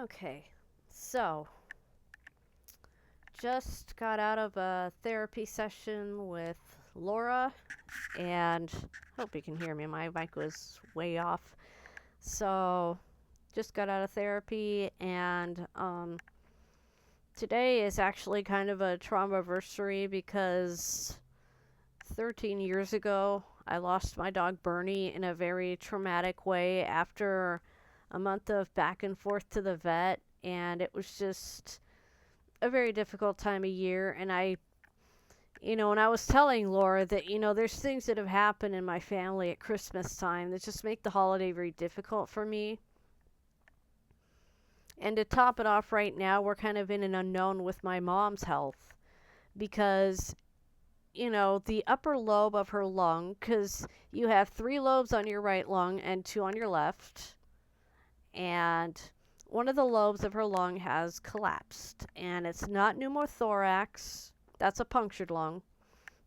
Okay, so just got out of a therapy session with Laura, and hope you can hear me. My mic was way off. So, just got out of therapy, and today is actually kind of a trauma-versary because 13 years ago, I lost my dog Bernie in a very traumatic way after a month of back and forth to the vet, and it was just a very difficult time of year. And and I was telling Laura that, there's things that have happened in my family at Christmas time that just make the holiday very difficult for me. And to top it off right now, we're kind of in an unknown with my mom's health because, the upper lobe of her lung, because you have 3 lobes on your right lung and 2 on your left, and one of the lobes of her lung has collapsed, and it's not pneumothorax. That's a punctured lung.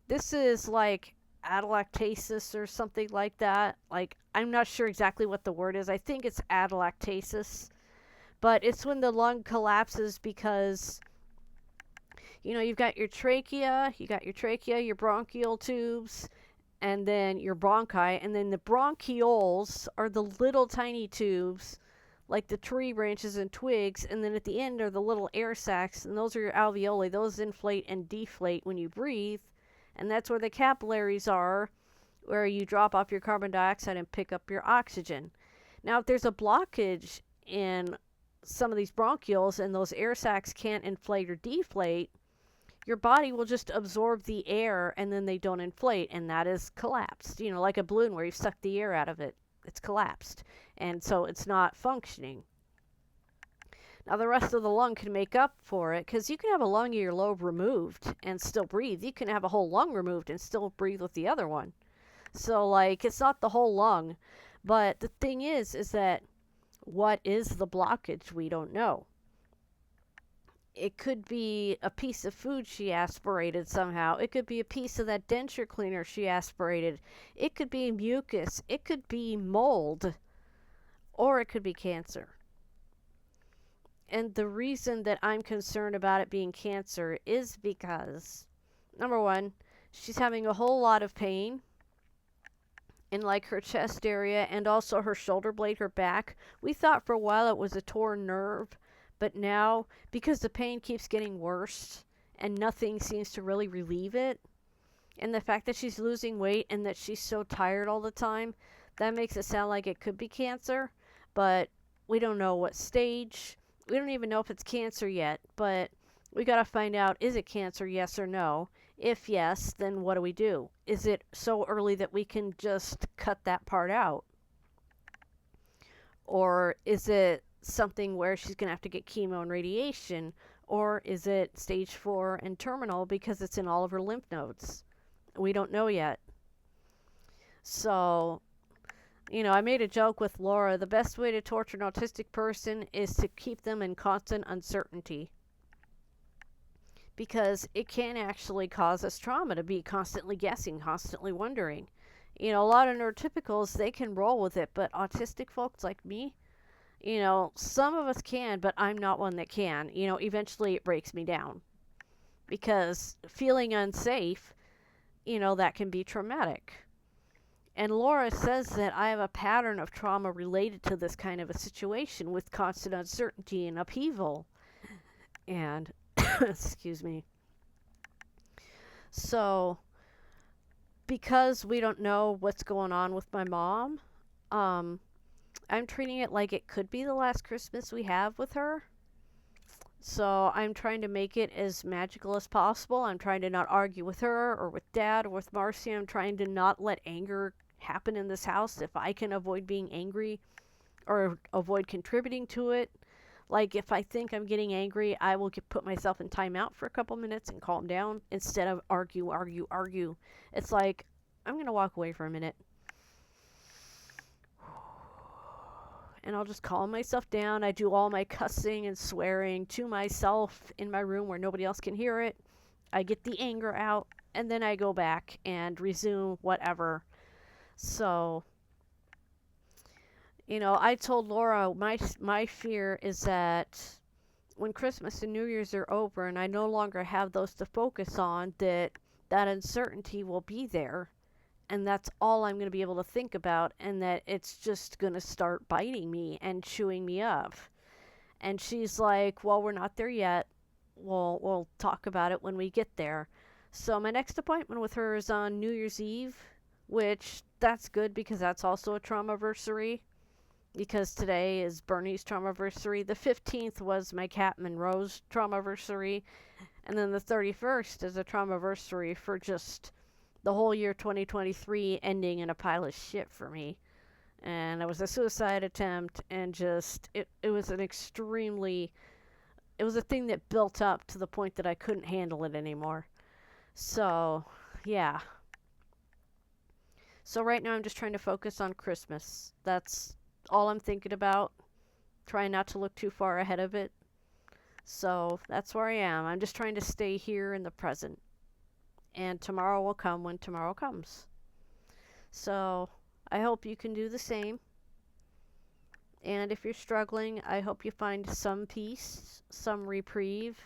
This is like atelectasis or something like that. Like, I'm not sure exactly what the word is. I think it's atelectasis. But it's when the lung collapses because, you've got your trachea, your bronchial tubes, and then your bronchi. And then the bronchioles are the little tiny tubes, like the tree branches and twigs, and then at the end are the little air sacs, and those are your alveoli. Those inflate and deflate when you breathe, and that's where the capillaries are, where you drop off your carbon dioxide and pick up your oxygen. Now, if there's a blockage in some of these bronchioles and those air sacs can't inflate or deflate, your body will just absorb the air and then they don't inflate, and that is collapsed. Like a balloon where you've sucked the air out of it. It's collapsed, and so it's not functioning. Now, the rest of the lung can make up for it, because you can have a lung of your lobe removed and still breathe. You can have a whole lung removed and still breathe with the other one. So, it's not the whole lung. But the thing is that what is the blockage? We don't know. It could be a piece of food she aspirated somehow. It could be a piece of that denture cleaner she aspirated. It could be mucus. It could be mold. Or it could be cancer. And the reason that I'm concerned about it being cancer is because, number one, she's having a whole lot of pain in her chest area and also her shoulder blade, her back. We thought for a while it was a torn nerve, but now, because the pain keeps getting worse and nothing seems to really relieve it, and the fact that she's losing weight and that she's so tired all the time, that makes it sound like it could be cancer, but we don't know what stage. We don't even know if it's cancer yet, but we got to find out, is it cancer, yes or no? If yes, then what do we do? Is it so early that we can just cut that part out? Or is it something where she's going to have to get chemo and radiation? Or is it stage 4 and terminal because it's in all of her lymph nodes? We don't know yet. So, I made a joke with Laura. The best way to torture an autistic person is to keep them in constant uncertainty, because it can actually cause us trauma to be constantly guessing, constantly wondering. A lot of neurotypicals, they can roll with it, but autistic folks like me, some of us can, but I'm not one that can. Eventually it breaks me down, because feeling unsafe, that can be traumatic. And Laura says that I have a pattern of trauma related to this kind of a situation, with constant uncertainty and upheaval. And, excuse me. So, because we don't know what's going on with my mom, I'm treating it like it could be the last Christmas we have with her. So I'm trying to make it as magical as possible. I'm trying to not argue with her or with Dad or with Marcy. I'm trying to not let anger happen in this house if I can avoid being angry or avoid contributing to it. Like, if I think I'm getting angry, I will put myself in timeout for a couple minutes and calm down instead of argue. It's like, I'm going to walk away for a minute. And I'll just calm myself down. I do all my cussing and swearing to myself in my room where nobody else can hear it. I get the anger out, and then I go back and resume whatever. So, I told Laura my fear is that when Christmas and New Year's are over and I no longer have those to focus on, that uncertainty will be there, and that's all I'm going to be able to think about, and that it's just going to start biting me and chewing me up. And she's like, "Well, we're not there yet. We'll talk about it when we get there." So my next appointment with her is on New Year's Eve, which that's good because that's also a trauma-versary. Because today is Bernie's trauma-versary. The 15th was my cat Monroe's trauma-versary. And then the 31st is a trauma-versary for just the whole year 2023 ending in a pile of shit for me. And it was a suicide attempt, and just, it was an extremely, it was a thing that built up to the point that I couldn't handle it anymore. So, yeah. So right now I'm just trying to focus on Christmas. That's all I'm thinking about. Trying not to look too far ahead of it. So that's where I am. I'm just trying to stay here in the present. And tomorrow will come when tomorrow comes. So I hope you can do the same. And if you're struggling, I hope you find some peace, some reprieve.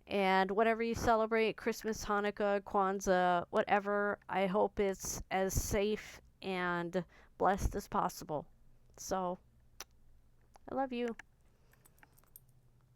And whatever you celebrate, Christmas, Hanukkah, Kwanzaa, whatever, I hope it's as safe and blessed as possible. So, I love you.